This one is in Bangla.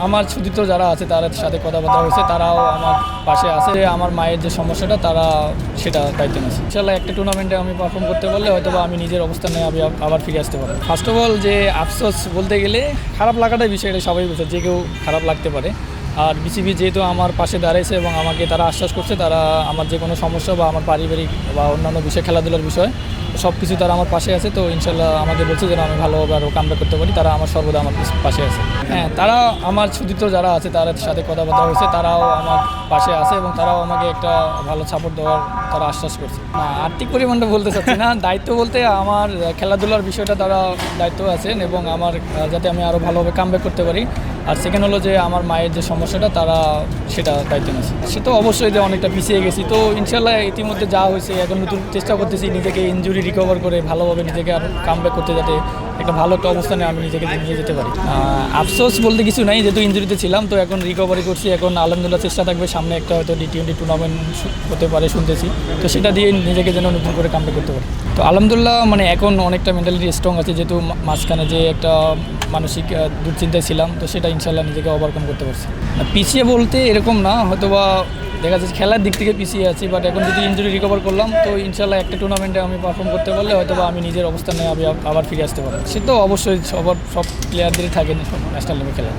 আমার ছুটিতে যারা আছে তাদের সাথে কথাবার্তা হয়েছে, তারাও আমার পাশে আছে। আমার মায়ের যে সমস্যাটা তারা সেটা দায়িত্ব নিয়েছে। ইনশাল্লাহ একটা টুর্নামেন্টে আমি পারফর্ম করতে পারলে হয়তো বা আমি নিজের অবস্থানে আমি আবার ফিরে আসতে পারবো। ফার্স্ট অফ অল যে আফসোস বলতে গেলে খারাপ লাগাটাই বিষয়, এটা সবাই বুঝে, যে কেউ খারাপ লাগতে পারে। আর বিসিবি যেহেতু আমার পাশে দাঁড়িয়েছে এবং আমাকে তারা আশ্বাস করছে, তারা আমার যে কোনো সমস্যা বা আমার পারিবারিক বা অন্যান্য বিষয়, খেলাধুলার বিষয় সব কিছু তারা আমার পাশে আছে। তো ইনশাল্লাহ আমাকে বলছে যেন আমি ভালোভাবে আরও কামব্যাক করতে পারি, তারা আমার সর্বদা আমার পাশে আছে। হ্যাঁ, তারা আমার ছুটিতে যারা আছে তাদের সাথে কথাবার্তা হয়েছে, তারাও আমার পাশে আছে এবং তারাও আমাকে একটা ভালো সাপোর্ট দেওয়ার তারা আশ্বাস করছে। না, আর্থিক পরিমাণটা বলতে চাচ্ছি না, দায়িত্ব বলতে আমার খেলাধুলার বিষয়টা তারা দায়িত্ব আছেন এবং আমার যাতে আমি আরও ভালোভাবে কামব্যাক করতে পারি। আর সেকেন্ড হলো যে আমার মায়ের যে সমস্যাটা তারা সেটা দায়িত্ব নিয়েছে। সে তো অবশ্যই যে অনেকটা পিছিয়ে গেছি, তো ইনশাল্লাহ ইতিমধ্যে যা হয়েছে এখন নতুন চেষ্টা করতেছি নিজেকে ইনজুরি রিকভার করে ভালোভাবে নিজেকে আর কামব্যাক করতে, যাতে একটা ভালো একটা অবস্থানে আমি নিজেকে নিয়ে যেতে পারি। আফসোস বলতে কিছু নাই, যেহেতু ইনজুরিতে ছিলাম তো এখন রিকভারি করছি। এখন আলহামদুলিল্লাহ চেষ্টা থাকবে সামনে একটা হয়তো T20 টুর্নামেন্ট হতে পারে শুনতেছি, তো সেটা দিয়ে নিজেকে যেন নতুন করে কামব্যাক করতে পারি। তো আলহামদুলিল্লাহ মানে এখন অনেকটা মেন্টালিটি স্ট্রং আছে, যেহেতু মাঝখানে যে একটা মানসিক দুশ্চিন্তায় ছিলাম, তো সেটা ইনশাল্লাহ নিজেকে ওভারকাম করতে পারছি। পিছিয়ে বলতে এরকম না, হয়তো বা দেখা যাচ্ছে খেলার দিক থেকে পিছিয়ে আছি, বাট এখন যদি ইনজুরি রিকভার করলাম তো ইনশাল্লাহ একটা টুর্নামেন্টে আমি পারফর্ম করতে পারলে হয়তো বা আমি নিজের অবস্থানে আমি আবার ফিরে আসতে পারবো। সে তো অবশ্যই সব প্লেয়ারদেরই থাকে ন্যাশনাল লেভেল খেলা।